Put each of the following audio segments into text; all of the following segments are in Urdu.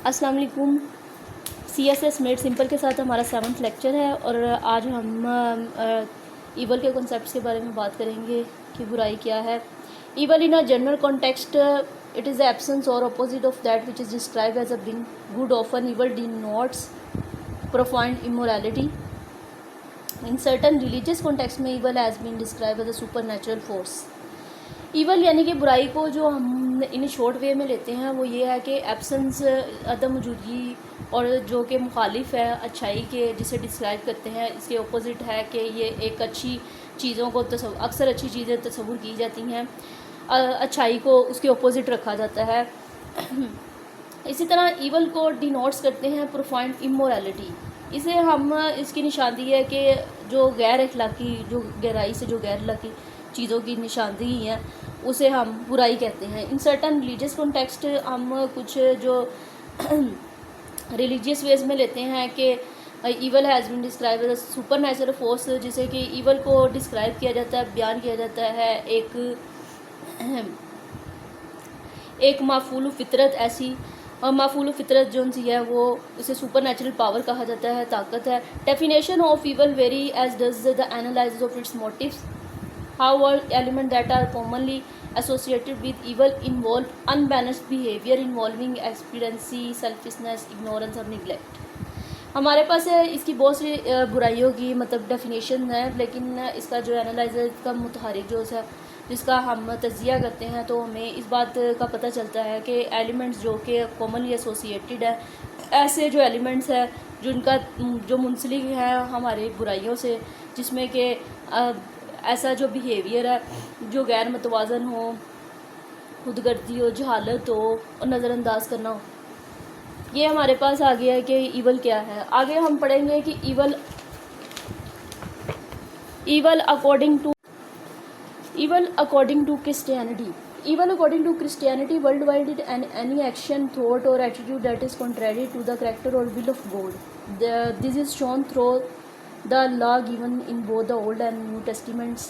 السلام علیکم. C S S made simple کے ساتھ ہمارا 7th لیکچر ہے اور آج ہم ایول کے کنسیپٹس کے بارے میں بات کریں گے کہ برائی کیا ہے. Evil in a general context it is the absence or opposite of that which is described as a being good. Often evil denotes profound immorality. In certain religious contexts میں evil has been described as a supernatural force. Evil یعنی کہ برائی کو جو ہم ان شارٹ وے میں لیتے ہیں وہ یہ ہے کہ ایبسنس، عدم موجودگی، اور جو کہ مخالف ہے اچھائی کے جسے ڈسکرائب کرتے ہیں. اس کے اپوزٹ ہے کہ یہ ایک اچھی چیزوں کو اکثر اچھی چیزیں تصور کی جاتی ہیں، اچھائی کو اس کے اپوزٹ رکھا جاتا ہے. اسی طرح ایول کو ڈینوٹس کرتے ہیں پروفائنڈ امورالٹی. اسے ہم اس کی نشاندہی ہے کہ جو غیر اخلاقی، جو گہرائی سے جو غیر اخلاقی چیزوں کی نشاندہی ہیں اسے ہم برائی کہتے ہیں. ان سرٹن ریلیجیس کانٹیکسٹ ہم کچھ جو ریلیجیس ویز میں لیتے ہیں کہ evil has been describe as a supernatural force, جسے کہ ایول کو ڈسکرائب کیا جاتا ہے، بیان کیا جاتا ہے ایک معفول فطرت. ایسی معفول فطرت جو سی ہے وہ اسے سپر نیچرل پاور کہا جاتا ہے، طاقت ہے. Definition of evil vary as does the analyse of its motives. However, elements that are commonly associated with evil involve unbalanced behavior involving expediency, selfishness, ignorance اور neglect. ہمارے پاس اس کی بہت سی برائیوں کی ڈیفینیشن ہے، لیکن اس کا جو اینالائزر کا متحرک جو ہے جس کا ہم تجزیہ کرتے ہیں تو ہمیں اس بات کا پتہ چلتا ہے کہ ایلیمنٹس جو کہ کامنلی ایسوسیٹیڈ ہے، ایسے جو ایلیمنٹس ہیں جن کا جو منسلک ہے ہمارے برائیوں سے، جس میں کہ ایسا جو بیہیویئر ہے جو غیر متوازن ہو، خود غرضی ہو، جہالت ہو اور نظر انداز کرنا ہو. یہ ہمارے پاس آ گیا ہے کہ ایول کیا ہے. آگے ہم پڑھیں گے کہ evil according to Christianity. Evil according to Christianity worldwide any action, thought اور attitude that is contrary to the character اور will of God. This is shown through the law given in both the Old and New Testaments.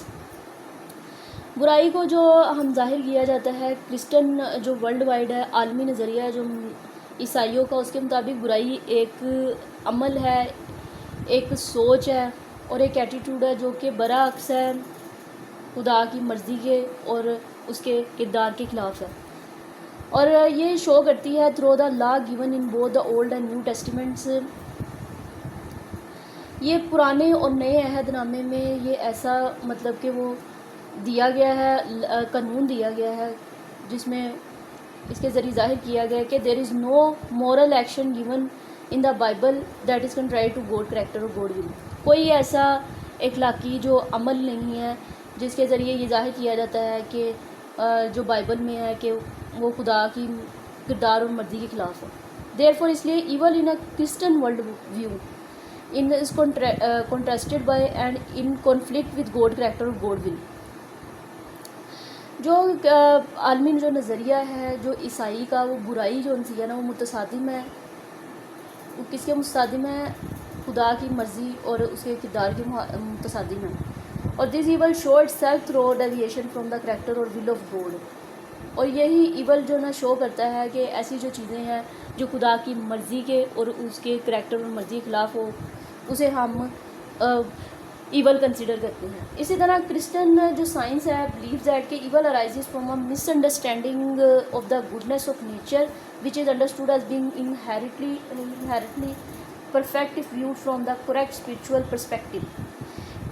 برائی کو جو ہم ظاہر کیا جاتا ہے کرسچن جو ورلڈ وائڈ ہے، عالمی نظریہ ہے جو عیسائیوں کا، اس کے مطابق برائی ایک عمل ہے، ایک سوچ ہے اور ایک ایٹیٹیوڈ ہے جو کہ برعکس ہے خدا کی مرضی کے اور اس کے کردار کے خلاف ہے. اور یہ شو کرتی ہے through the law given in both the Old and New Testaments. یہ پرانے اور نئے عہد نامے میں یہ ایسا کہ وہ دیا گیا ہے، قانون دیا گیا ہے جس میں اس کے ذریعے ظاہر کیا گیا ہے کہ there is no moral action given in the Bible that is contrary to God character اور گوڈ ول. کوئی ایسا اخلاقی جو عمل نہیں ہے جس کے ذریعے یہ ظاہر کیا جاتا ہے کہ جو بائبل میں ہے کہ وہ خدا کی کردار اور مرضی کے خلاف ہے. دیر فور اس لیے evil in a Christian world view is contrasted by and in conflict with God character اور God will. جو عالمی جو نظریہ ہے جو عیسائی کا، وہ برائی جو انسی ہے نا وہ متصادم ہے. وہ کس کے متصادم ہے؟ خدا کی مرضی اور اس کے کردار کے متصادم ہے. اور this evil show itself through deviation from the character or will of God. اور یہی ایول جو نا شو کرتا ہے کہ ایسی جو چیزیں ہیں جو خدا کی مرضی کے اور اس کے کریکٹر اور مرضی کے خلاف ہو اسے ہم ایول کنسیڈر کرتے ہیں. اسی طرح کرسچن جو سائنس ہے بلیوز دیٹ کہ evil arises from a misunderstanding of the goodness of nature which is understood as being inherently perfect if viewed from the correct spiritual perspective.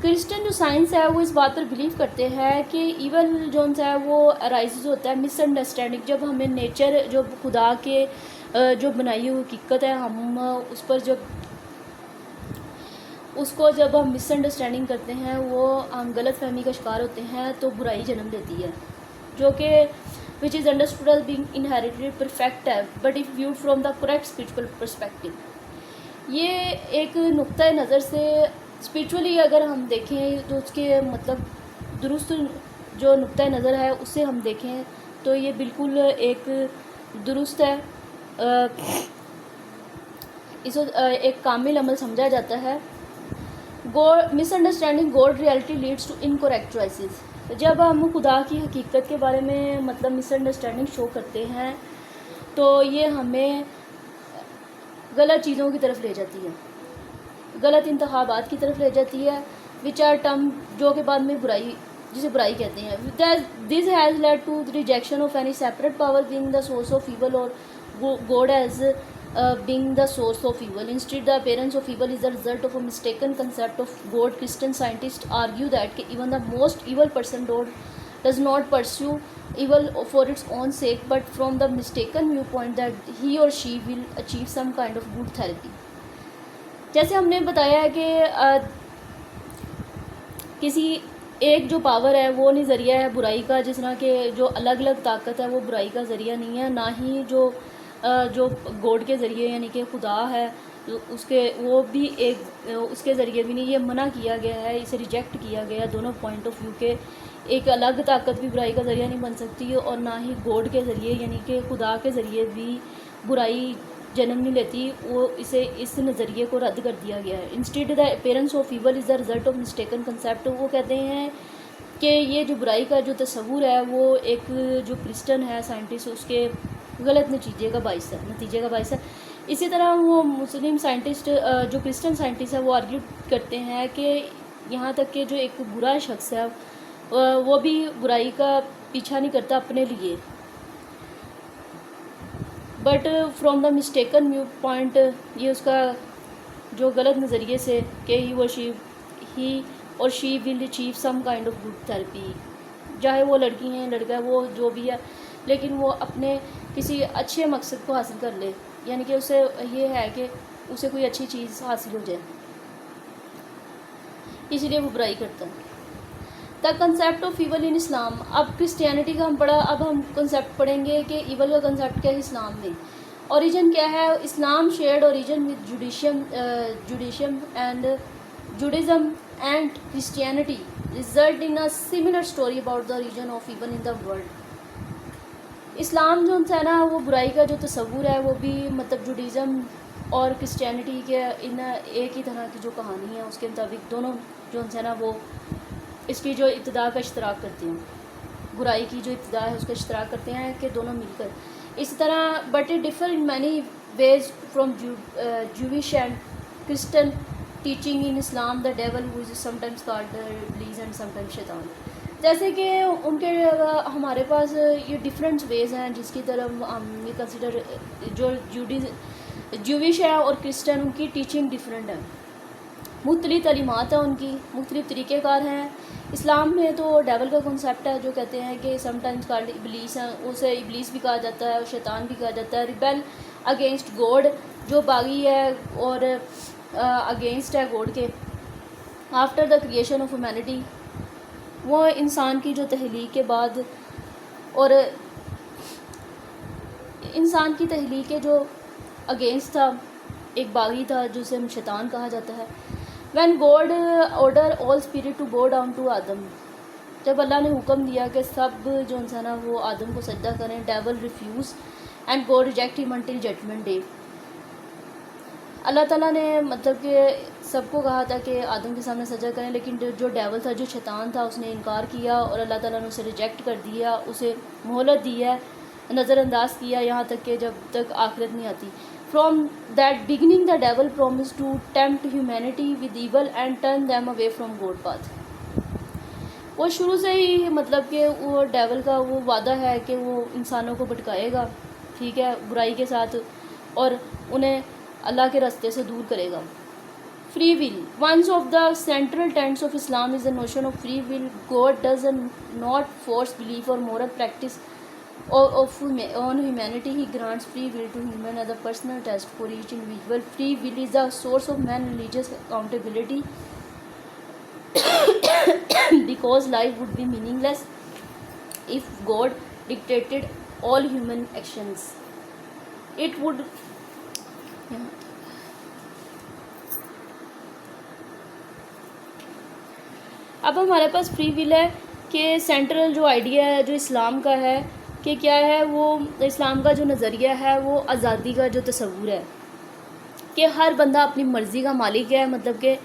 Christian جو سائنس ہے وہ اس بات پر بلیو کرتے ہیں کہ ایول جونس ہے وہ ارائزز ہوتا ہے مس انڈرسٹینڈنگ، جب ہمیں نیچر جو خدا کے جو بنائی ہوئی حقیقت ہے ہم اس پر جب ہم مس انڈرسٹینڈنگ کرتے ہیں، وہ ہم غلط فہمی کا شکار ہوتے ہیں تو برائی جنم دیتی ہے جو کہ which is understood as being inherently perfect ہے but if viewed from the correct spiritual perspective. یہ ایک نقطۂ نظر سے اسپرچولی اگر ہم دیکھیں تو اس کے درست جو نقطۂ نظر ہے اس سے ہم دیکھیں تو یہ بالکل ایک درست ہے، اس ایک کامل عمل سمجھا جاتا ہے. Misunderstanding God reality leads to incorrect choices. جب ہم خدا کی حقیقت کے بارے میں مس انڈرسٹینڈنگ شو کرتے ہیں تو یہ ہمیں غلط چیزوں کی طرف لے جاتی ہے، غلط انتخابات کی طرف لے جاتی ہے، وچ آر ٹرم جو کہ بعد میں برائی، جسے برائی کہتے ہیں. This has led to rejection of any separate power being the source of evil اور God as being the source of evil. Instead, the appearance of evil is the result of a mistaken concept of God. Christian scientists argue that even the most evil person does not pursue evil for its own sake, but from the mistaken viewpoint that he or she will achieve some kind of good therapy. جیسے ہم نے بتایا ہے کہ کسی ایک جو پاور ہے وہ نہیں ذریعہ ہے برائی کا، جس طرح کہ جو الگ الگ طاقت ہے وہ برائی کا ذریعہ نہیں ہے، نہ ہی جو گوڈ کے ذریعے یعنی کہ خدا ہے اس کے وہ بھی ایک اس کے ذریعے بھی نہیں. یہ منع کیا گیا ہے، اسے ریجیکٹ کیا گیا دونوں پوائنٹ آف ویو کے. ایک الگ طاقت بھی برائی کا ذریعہ نہیں بن سکتی اور نہ ہی گوڈ کے ذریعے یعنی کہ خدا کے ذریعے بھی برائی جنم نہیں لیتی. وہ اسے اس نظریے کو رد کر دیا گیا ہے. Instead the appearance of evil is the result of mistaken concept. وہ کہتے ہیں کہ یہ جو برائی کا جو تصور ہے وہ ایک جو کرسچن ہے سائنٹسٹ اس کے غلط نتیجے کا باعث ہے. اسی طرح وہ مسلم سائنٹسٹ جو کرسچن سائنٹسٹ ہے وہ آرگیو کرتے ہیں کہ یہاں تک کہ جو ایک برا شخص ہے وہ بھی برائی کا پیچھا نہیں کرتا اپنے لیے، but from the mistaken viewpoint, یہ اس کا جو غلط نظریے سے کہ ہی اور she will achieve some kind of good therapy. چاہے وہ لڑکی ہیں لڑکا ہے وہ جو بھی ہے، لیکن وہ اپنے کسی اچھے مقصد کو حاصل کر لے، یعنی کہ اسے یہ ہے کہ اسے کوئی اچھی چیز حاصل ہو جائے، اسی لیے وہ برائی کرتا ہے. دا کنسیپٹ آف ایول ان اسلام. اب کرسچینٹی کا ہم پڑھا، اب ہم کنسیپٹ پڑھیں گے کہ ایول کا کنسیپٹ کیا ہے اسلام میں. اوریجن کیا ہے؟ Islam shared origin with Judaism and Christianity result in a similar story about the origin of evil in the world. اسلام جو ہے نا وہ برائی کا جو تصور ہے وہ بھی مطلب جوڈیزم اور کرسچینٹی کے ان ایک ہی طرح کی جو کہانی ہے اس کے مطابق دونوں جو ہے نا وہ اس کی جو ابتدا کا اشتراک کرتے ہیں، برائی کی جو ابتدا ہے اس کا اشتراک کرتے ہیں کہ دونوں مل کر. اسی طرح but it differ in many ways from Jewish and Christian teaching in Islam. The devil who is sometimes called Iblis and sometimes Shaitan. جیسے کہ ان کے ہمارے پاس یہ ڈفرینٹ ویز ہیں جس کی طرف ہم یہ کنسیڈر جو جویش ہے اور کرسچن ان کی ٹیچنگ ڈفرینٹ ہے، مختلف تعلیمات ہیں ان کی، مختلف طریقہ کار ہیں. اسلام میں تو ڈیول کا کنسیپٹ ہے جو کہتے ہیں کہ سم ٹائمز کالڈ ابلیس ہیں، اسے ابلیس بھی کہا جاتا ہے اور شیطان بھی کہا جاتا ہے. ریبیل اگینسٹ گوڈ، جو باغی ہے اور اگینسٹ ہے گوڈ کے. After the creation of humanity, وہ انسان کی جو تخلیق کے بعد اور انسان کی تخلیق کے جو اگینسٹ تھا، ایک باغی تھا جسے ہم شیطان کہا جاتا ہے. When God order all spirit to go down to Adam, جب اللہ نے حکم دیا کہ سب جو ہے نا وہ آدم کو سجدہ کریں، devil refuse and God reject him until judgement day. اللہ تعالیٰ نے مطلب کہ سب کو کہا تھا کہ آدم کے سامنے سجدہ کریں، لیکن جو ڈیول تھا جو شیطان تھا اس نے انکار کیا اور اللہ تعالیٰ نے اسے ریجیکٹ کر دیا، اسے مہلت دی ہے، نظر انداز کیا یہاں تک کہ جب تک آخرت نہیں آتی. From that beginning, the devil promised to tempt humanity with evil and turn them away from God path. وہ شروع سے ہی مطلب کہ وہ ڈیول کا وہ وعدہ ہے کہ وہ انسانوں کو بھٹکائے گا، ٹھیک ہے، برائی کے ساتھ، اور انہیں اللہ کے راستے سے دور کرے گا. Free will. One of the central tenets of Islam is the notion of free will. God does not force belief or moral practice on humanity. He grants free will to human as a personal test for each individual. Free will is the source of man's religious accountability because life would be meaningless if God dictated all human actions. It would اب ہمارے پاس فری ول ہے کہ سینٹرل جو آئیڈیا ہے جو اسلام کا ہے کہ کیا ہے، وہ اسلام کا جو نظریہ ہے وہ آزادی کا جو تصور ہے کہ ہر بندہ اپنی مرضی کا مالک ہے، مطلب کہ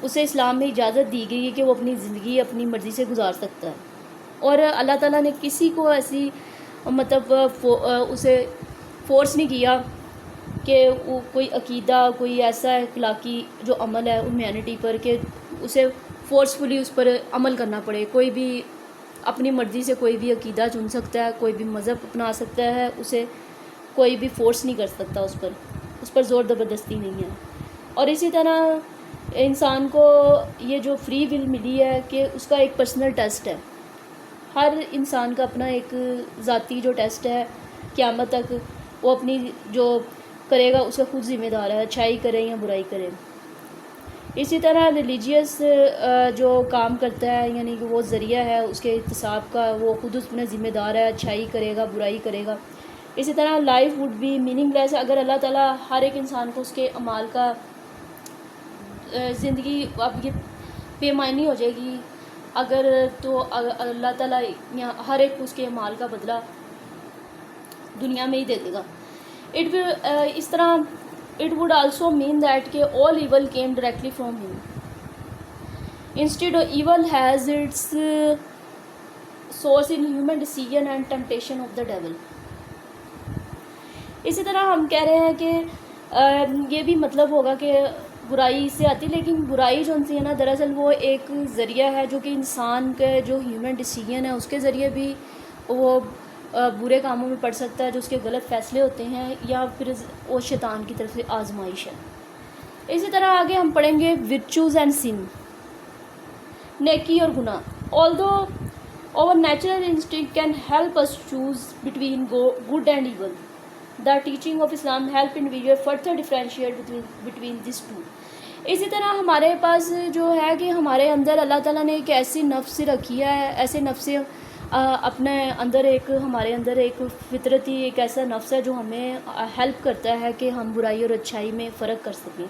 اسے اسلام میں اجازت دی گئی ہے کہ وہ اپنی زندگی اپنی مرضی سے گزار سکتا ہے، اور اللہ تعالیٰ نے کسی کو ایسی مطلب اسے فورس نہیں کیا کہ وہ کوئی عقیدہ، کوئی ایسا اخلاقی جو عمل ہے ہیومینٹی پر کہ اسے فورسفلی اس پر عمل کرنا پڑے. کوئی بھی اپنی مرضی سے کوئی بھی عقیدہ چن سکتا ہے، کوئی بھی مذہب اپنا سکتا ہے، اسے کوئی بھی فورس نہیں کر سکتا اس پر زور زبردستی نہیں ہے. اور اسی طرح انسان کو یہ جو فری ول ملی ہے کہ اس کا ایک پرسنل ٹیسٹ ہے. ہر انسان کا اپنا ایک ذاتی جو ٹیسٹ ہے قیامت تک، وہ اپنی جو کرے گا اس کا خود ذمہ دار ہے، اچھائی کرے یا برائی کرے. اسی طرح ریلیجیس جو کام کرتا ہے، یعنی کہ وہ ذریعہ ہے اس کے احتساب کا، وہ خود اس میں ذمہ دار ہے، اچھائی کرے گا برائی کرے گا. اسی طرح لائف وڈ بی میننگ لیس اگر اللہ تعالیٰ ہر ایک انسان کو اس کے اعمال کا زندگی اب یہ بے معنی ہو جائے گی اگر، تو اللہ تعالیٰ ہر ایک اس کے اعمال کا بدلہ دنیا میں ہی دے دے گا. اس طرح it would also mean that کہ all evil came directly from him. Instead evil has its source in human decision and temptation of the devil. اسی طرح ہم کہہ رہے ہیں کہ یہ بھی مطلب ہوگا کہ برائی سے آتی، لیکن برائی جو سی ہے نا دراصل وہ ایک ذریعہ ہے جو کہ انسان کے جو ہیومن ڈیسیجن ہے اس کے ذریعے بھی وہ برے کاموں میں پڑ سکتا ہے، جو اس کے غلط فیصلے ہوتے ہیں، یا پھر وہ شیطان کی طرف سے آزمائش ہے. اسی طرح آگے ہم پڑھیں گے ورچوز اینڈ سن، نیکی اور گناہ. although our natural instinct can help us choose between good and evil, the teaching of Islam help individual further differentiate between these two. اسی طرح ہمارے پاس جو ہے کہ ہمارے اندر اللہ تعالیٰ نے ایک ایسی نفس رکھی ہے، ایسے نفس اپنے اندر ہمارے اندر ایک فطرتی ایک ایسا نفس ہے جو ہمیں ہیلپ کرتا ہے کہ ہم برائی اور اچھائی میں فرق کر سکیں.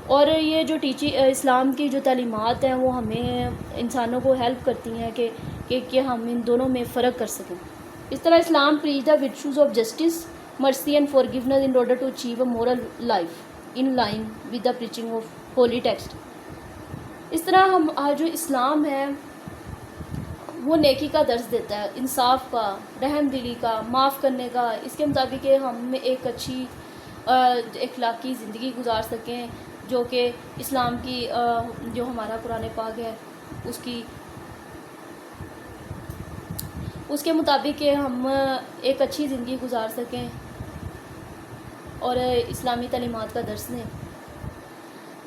اور یہ جو اسلام کی جو تعلیمات ہیں وہ ہمیں انسانوں کو ہیلپ کرتی ہیں کہ ہم ان دونوں میں فرق کر سکیں. اس طرح Islam preach the virtues of justice, mercy and forgiveness in order to achieve a moral life in line with the preaching of holy text. اس طرح ہم جو اسلام ہے وہ نیکی کا درس دیتا ہے، انصاف کا، رحم دلی کا، معاف کرنے کا. اس کے مطابق کہ ہم ایک اچھی اخلاقی زندگی گزار سکیں جو کہ اسلام کی جو ہمارا قرآن پاک ہے اس کے مطابق کہ ہم ایک اچھی زندگی گزار سکیں اور اسلامی تعلیمات کا درس دیں.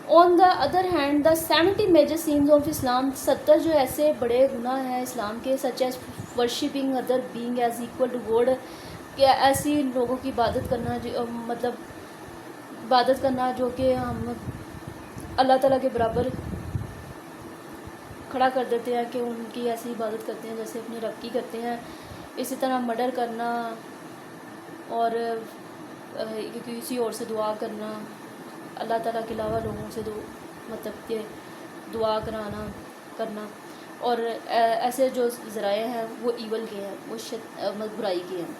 On the other hand the 70 major sins of Islam, 70 جو ایسے بڑے گناہ ہیں اسلام کے، such as worshipping other being as equal to God, کہ ایسی لوگوں کی عبادت کرنا مطلب عبادت کرنا جو کہ ہم اللہ تعالیٰ کے برابر کھڑا کر دیتے ہیں، کہ ان کی ایسی عبادت کرتے ہیں جیسے اپنے رب کی کرتے ہیں. اسی طرح مرڈر کرنا اور کسی اور سے دعا کرنا، اللہ تعالیٰ کے علاوہ لوگوں سے مطلب کہ دعا کرنا اور ایسے جو ذرائع ہیں وہ ایول کے ہیں، وہ برائی کے ہیں.